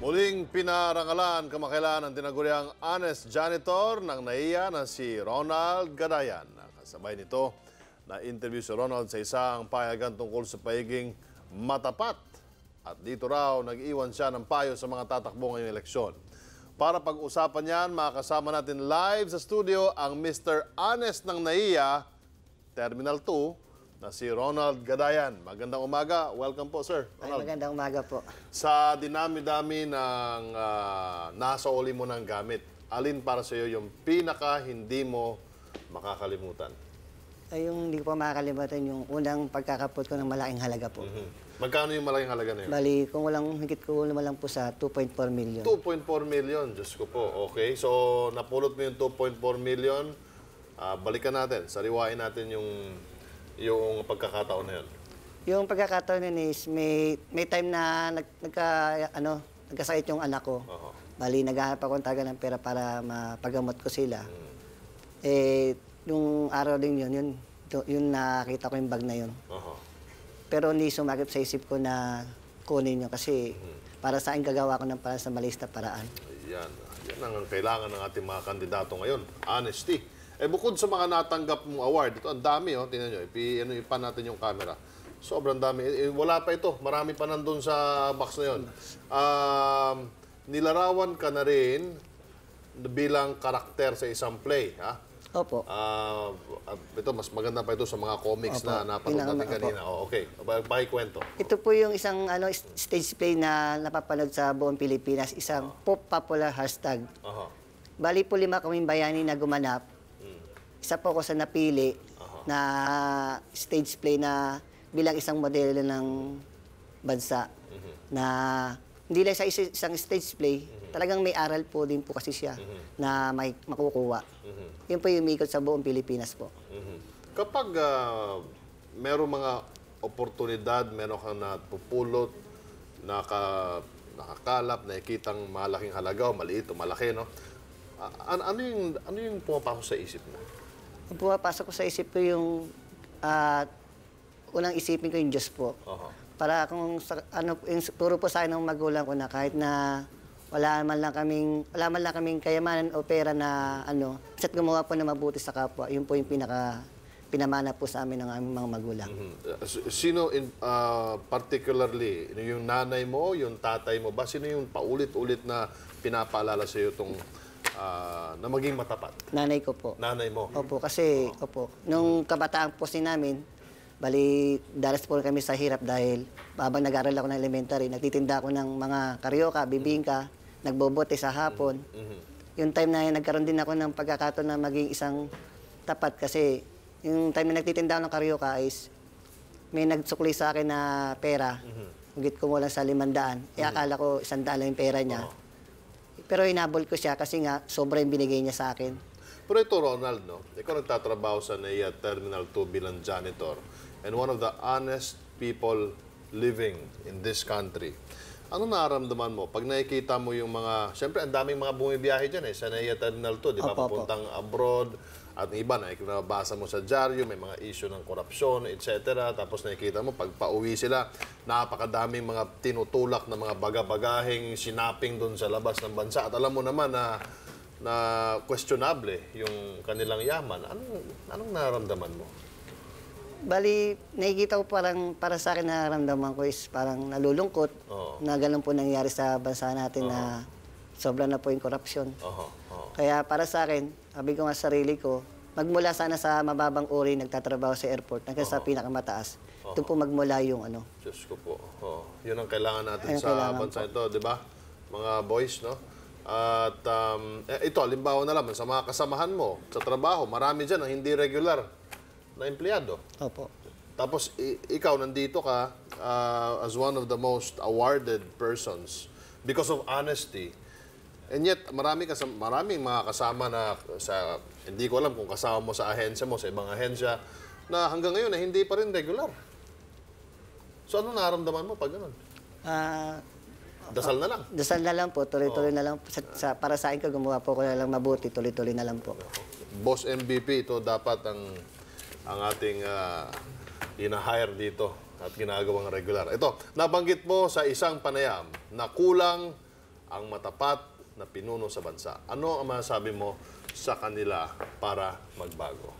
Muling pinarangalan kamakailan ang tinaguriang honest janitor ng NAIA na si Ronald Gadayan. Kasabay nito, na-interview si Ronald sa isang payagan tungkol sa pagiging matapat. At dito raw, nag-iwan siya ng payo sa mga tatakbo ngayong eleksyon. Para pag-usapan yan, makakasama natin live sa studio ang Mr. Honest ng NAIA, Terminal 2, na si Ronald Gadayan. Magandang umaga. Welcome po, sir. Ay, magandang umaga po. Sa dinami-dami ng nasauli mo ng gamit, alin para sa iyo yung pinaka hindi mo makakalimutan? Ay, yung hindi ko pa makakalimutan yung unang pagkakapot ko ng malaking halaga po. Magkano yung malaking halaga na yun? Bali, kung higit ko naman lang po sa 2.4 million. 2.4 million, Diyos ko po. Okay, so napulot mo yung 2.4 million. Balikan natin, sariwain natin yung pagkakataon na yun. Yung pagkakataon nun is, may time na nagkasakit yung anak ko. Bali, naghahanap ako ng taga ng pera para mapagamot ko sila. Yung araw din yun nakita ko yung bag na yun. Pero hindi sumakip sa isip ko na kunin yun kasi para sa akin gagawa ko ng para sa malis na paraan. Yan ang kailangan ng ating mga kandidato ngayon, honesty. Bukod sa mga natanggap mong award, ito ang dami, tingnan nyo, ipan natin yung camera. Sobrang dami. Wala pa ito, marami pa nandun sa box na yun. Nilarawan ka na rin bilang karakter sa isang play, ha? Opo. Ito, mas maganda pa ito sa mga comics na napanood natin kanina. Okay, pakikwento. Ito po yung isang stage play na napapanood sa buong Pilipinas, isang pop popular hashtag. Bali po 5 kaming bayani na gumanap. Isa po ako sa napili na stage play na bilang isang modelo ng bansa na hindi lang sa isang stage play, talagang may aral po din po kasi siya na may makukuha. Yun po yung umikot sa buong Pilipinas po. Kapag merong mga oportunidad, meron kang napupulot, nakakalap, nakikitang malaking halaga o maliit o malaki, no? Ano yung pumapasok sa isip mo? Ang pumapasok ko sa isip ko yung unang isipin ko yung Diyos po. Para kung yung turo po sa akin ng magulang ko na kahit na wala man lang kaming kayamanan o pera na basta't gumawa po na mabuti sa kapwa, yun po yung pinamana po sa amin ng aming mga magulang. Sino particularly, yung nanay mo, yung tatay mo ba, sino yung paulit-ulit na pinapaalala sa iyo itong na maging matapat? Nanay ko po. Nanay mo? Opo, kasi nung kabataan po namin, bali, daras po kami sa hirap dahil habang nag-aaral ako ng elementary, nagtitinda ako ng mga karyoka, bibingka, nagbobote sa hapon. Yung time na nagkaroon din ako ng pagkakataon na maging isang tapat kasi yung time na nagtitinda ako ng karyoka is may nagsukli sa akin na pera. Higit ko mo lang sa 500. Akala ko 100 lang yung pera niya. Pero inabol ko siya kasi nga sobrang binigay niya sa akin. Pero ito, Ronald, no? Ikaw nagtatrabaho sa NAIA Terminal 2 bilang janitor and one of the honest people living in this country. Ano nararamdaman mo pag nakikita mo yung mga... Siyempre, ang daming mga bumibiyahe dyan sa NAIA Terminal 2, di ba? Papuntang abroad at iba na nabasa mo sa dyaryo, may mga issue ng korupsyon, etc. Tapos nakikita mo, pag pauwi sila, napakadaming mga tinutulak na mga baga-bagaheng sinaping doon sa labas ng bansa. At alam mo naman na questionable yung kanilang yaman. Anong nararamdaman mo? Bali, nakikita ko parang para sa akin nararamdaman ko is parang nalulungkot na ganun po nangyari sa bansa natin na sobra na po yung korupsyon. Kaya para sa akin, sabi ko nga sa sarili ko, magmula sana sa mababang uri nagtatrabaho sa airport hanggang sa pinakamataas. Ito po magmula yung Diyos ko po. Yun ang kailangan natin sa bansa ito, di ba? Mga boys, no? At ito, halimbawa na lang, sa mga kasamahan mo sa trabaho, marami dyan ang hindi regular na empleyado. Opo. Tapos ikaw nandito ka as one of the most awarded persons because of honesty. And yet, maraming mga kasama na hindi ko alam kung kasama mo sa ahensya mo, sa ibang ahensya, na hanggang ngayon na hindi pa rin regular. So, ano nararamdaman mo pag ganun? Dasal na lang? Dasal na lang po, tuloy-tuloy na lang. Para sa akin ko, gumawa po ko na lang mabuti, tuloy-tuloy na lang po. Boss MVP, ito dapat ang ating ina-hire dito at ginagawang regular. Ito, nabanggit mo sa isang panayam na kulang ang matapat na pinuno sa bansa. Ano ang masasabi mo sa kanila para magbago?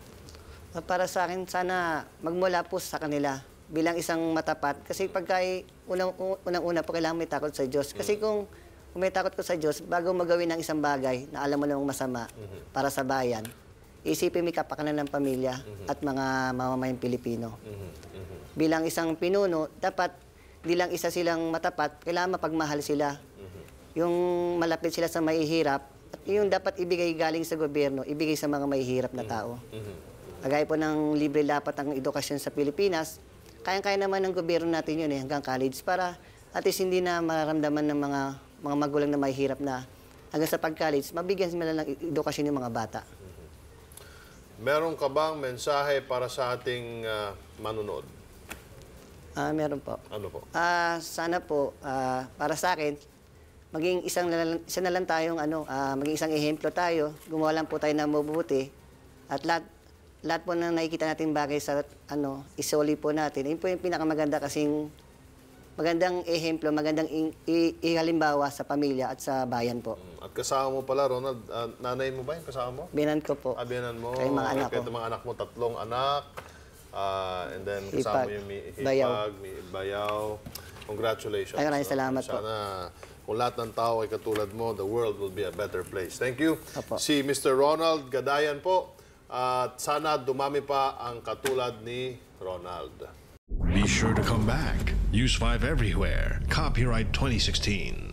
Para sa akin, sana magmula po sa kanila bilang isang matapat. Kasi pagka unang-una po kailangan may takot sa Diyos. Kasi kung may takot ko sa Diyos, bago magawin ng isang bagay na alam mo namang masama para sa bayan, isipin may kapakanan ng pamilya at mga mamamayang Pilipino. Bilang isang pinuno, dapat di lang isa silang matapat, kailangan mapagmahal sila. Yung malapit sila sa mahihirap, at yung dapat ibigay galing sa gobyerno, ibigay sa mga mahihirap na tao. Kagaya po ng libre dapat ang edukasyon sa Pilipinas, kayang-kaya naman ng gobyerno natin yun hanggang college para at least hindi na mararamdaman ng mga magulang na mahihirap na hanggang sa pag-college, mabigyan sila ng edukasyon yung mga bata. Meron ka bang mensahe para sa ating manunood? Meron po. Ano po? Sana po, para sa akin, maging isa na lang tayong maging isang ehemplo tayo, gumawa lang po tayo ng mabuti at lahat po na nakikita natin bagay sa isoli po natin. Yun po yung pinakamaganda kasing magandang ehemplo, magandang ihalimbawa sa pamilya at sa bayan po. At kasama mo pala, Ronald, nanay mo ba yung kasama mo? Binan ko po. Binan mo. Kaya mga anak ko. Kaya mga anak mo, 3 anak. And then kasama mo yung Hipag, Bayaw. Congratulations. Ay, maraming salamat po. Sana kung lahat ng tao ay katulad mo, the world will be a better place. Thank you. Apo. Si Mr. Ronald Gadayan po. At sana dumami pa ang katulad ni Ronald. Be sure to come back. Use 5 everywhere. Copyright 2016.